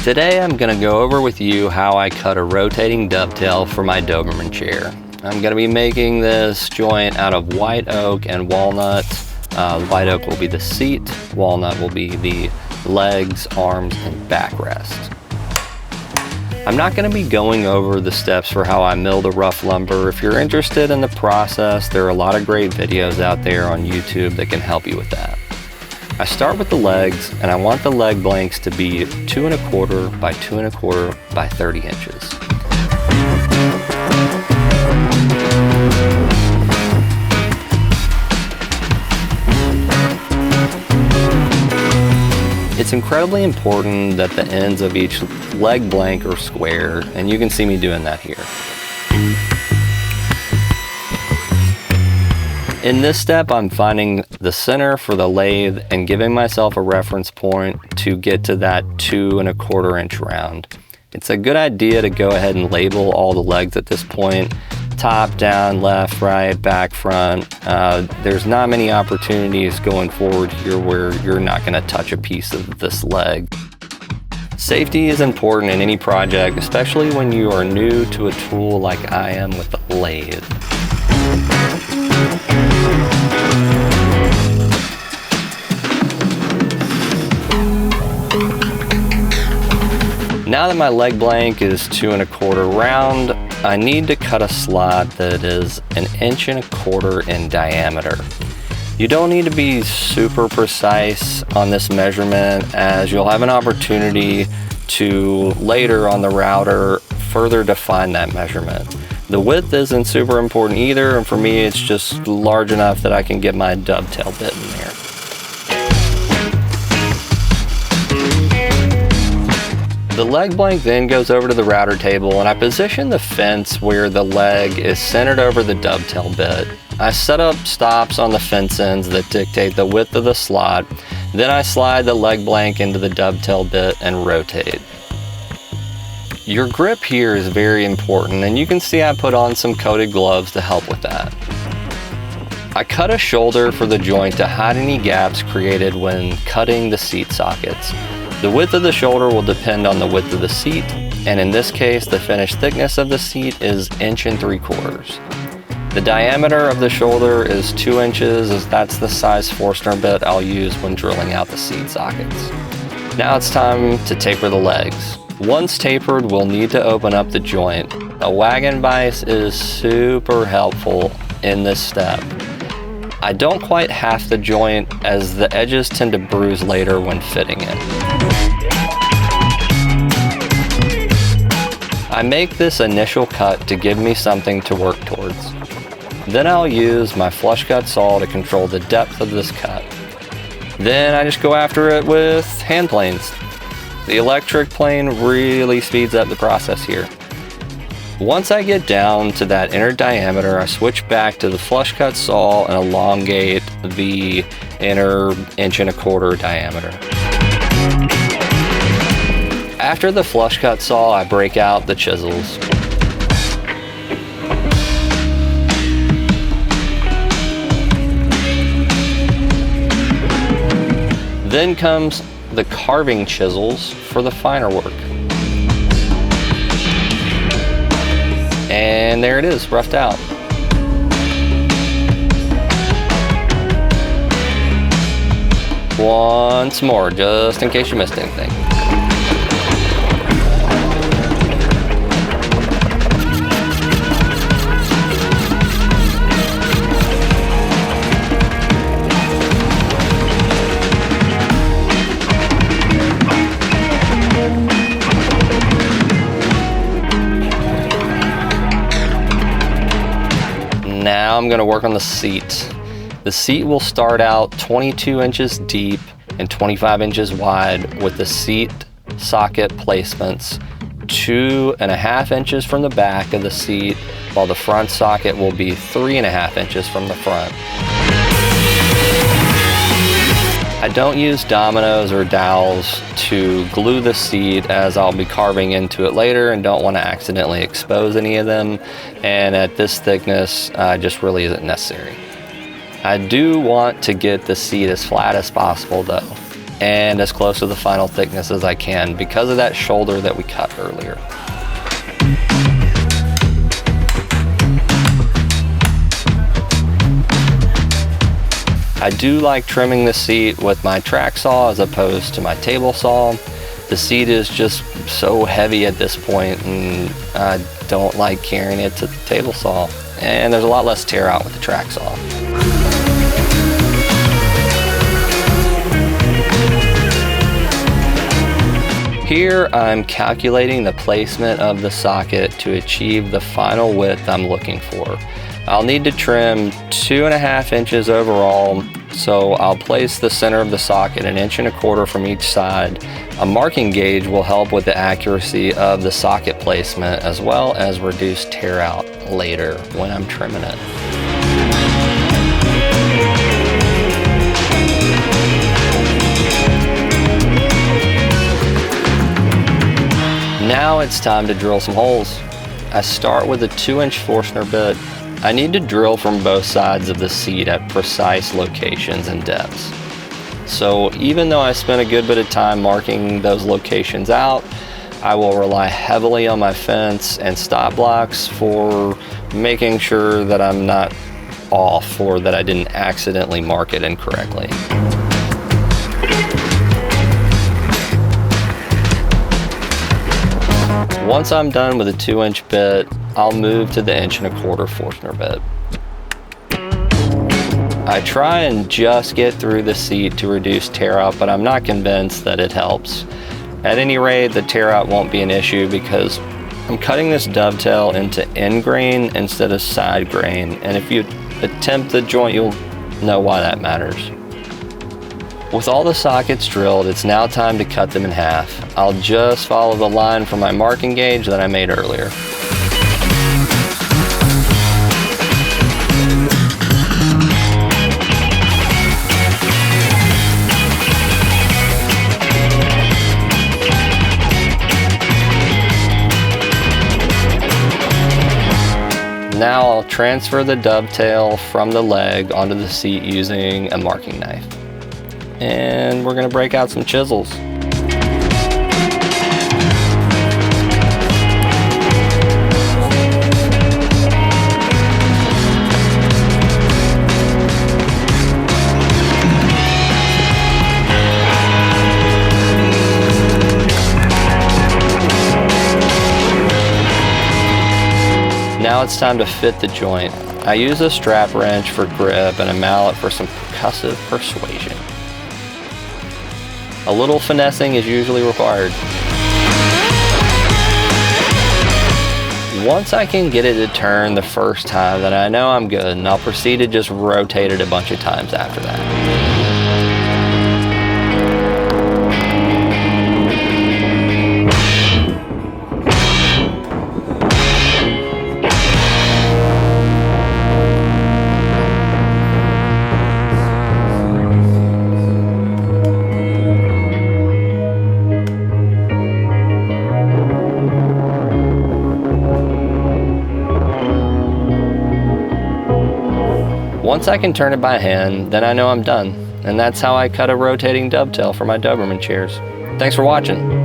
Today I'm going to go over with you how I cut a rotating dovetail for my Doberman chair. I'm going to be making this joint out of white oak and walnut. White oak will be the seat, walnut will be the legs, arms, and backrest. I'm not going to be going over the steps for how I mill the rough lumber. If you're interested in the process, there are a lot of great videos out there on YouTube that can help you with that. I start with the legs, and I want the leg blanks to be 2 1/4 by 2 1/4 by 30 inches. It's incredibly important that the ends of each leg blank are square, and you can see me doing that here. In this step, I'm finding the center for the lathe and giving myself a reference point to get to that 2 1/4 inch round. It's a good idea to go ahead and label all the legs at this point. Top, down, left, right, back, front. There's not many opportunities going forward here where you're not gonna touch a piece of this leg. Safety is important in any project, especially when you are new to a tool like I am with the lathe. Now that my leg blank is 2 1/4 round, I need to cut a slot that is 1.25 inches in diameter. You don't need to be super precise on this measurement, as you'll have an opportunity to later on the router further define that measurement. The width isn't super important either, and for me it's just large enough that I can get my dovetail bit in there. The leg blank then goes over to the router table, and I position the fence where the leg is centered over the dovetail bit. I set up stops on the fence ends that dictate the width of the slot. Then I slide the leg blank into the dovetail bit and rotate. Your grip here is very important, and you can see I put on some coated gloves to help with that. I cut a shoulder for the joint to hide any gaps created when cutting the seat sockets. The width of the shoulder will depend on the width of the seat, and in this case, the finished thickness of the seat is 1.75 inches. The diameter of the shoulder is 2 inches, as that's the size Forstner bit I'll use when drilling out the seat sockets. Now it's time to taper the legs. Once tapered, we'll need to open up the joint. A wagon vise is super helpful in this step. I don't quite half the joint, as the edges tend to bruise later when fitting it. I make this initial cut to give me something to work towards. Then I'll use my flush cut saw to control the depth of this cut. Then I just go after it with hand planes. The electric plane really speeds up the process here. Once I get down to that inner diameter, I switch back to the flush cut saw and elongate the inner 1.25 inch diameter. After the flush cut saw, I break out the chisels. Then comes the carving chisels for the finer work. And there it is, roughed out. Once more, just in case you missed anything. Now I'm going to work on the seat. The seat will start out 22 inches deep and 25 inches wide with the seat socket placements 2.5 inches from the back of the seat, while the front socket will be 3.5 inches from the front. I don't use dominoes or dowels to glue the seat, as I'll be carving into it later and don't want to accidentally expose any of them, and at this thickness just really isn't necessary. I do want to get the seat as flat as possible though. and as close to the final thickness as I can because of that shoulder that we cut earlier. I do like trimming the seat with my track saw as opposed to my table saw. The seat is just so heavy at this point, and I don't like carrying it to the table saw. And there's a lot less tear out with the track saw. Here I'm calculating the placement of the socket to achieve the final width I'm looking for. I'll need to trim 2.5 inches overall, so I'll place the center of the socket 1.25 inches from each side. A marking gauge will help with the accuracy of the socket placement as well as reduce tear out later when I'm trimming it. Now it's time to drill some holes. I start with a 2-inch Forstner bit. I need to drill from both sides of the seat at precise locations and depths. So even though I spent a good bit of time marking those locations out, I will rely heavily on my fence and stop blocks for making sure that I'm not off or that I didn't accidentally mark it incorrectly. Once I'm done with a 2-inch bit, I'll move to the 1.25 inch Forstner bit. I try and just get through the seat to reduce tear out, but I'm not convinced that it helps. At any rate, the tear out won't be an issue because I'm cutting this dovetail into end grain instead of side grain, and if you attempt the joint, you'll know why that matters. With all the sockets drilled, it's now time to cut them in half. I'll just follow the line from my marking gauge that I made earlier. Now I'll transfer the dovetail from the leg onto the seat using a marking knife. And we're going to break out some chisels. Now it's time to fit the joint. I use a strap wrench for grip and a mallet for some percussive persuasion. A little finessing is usually required. Once I can get it to turn the first time, then I know I'm good, and I'll proceed to just rotate it a bunch of times after that. Once I can turn it by hand, then I know I'm done. And that's how I cut a rotating dovetail for my Doberman chairs. Thanks for watching.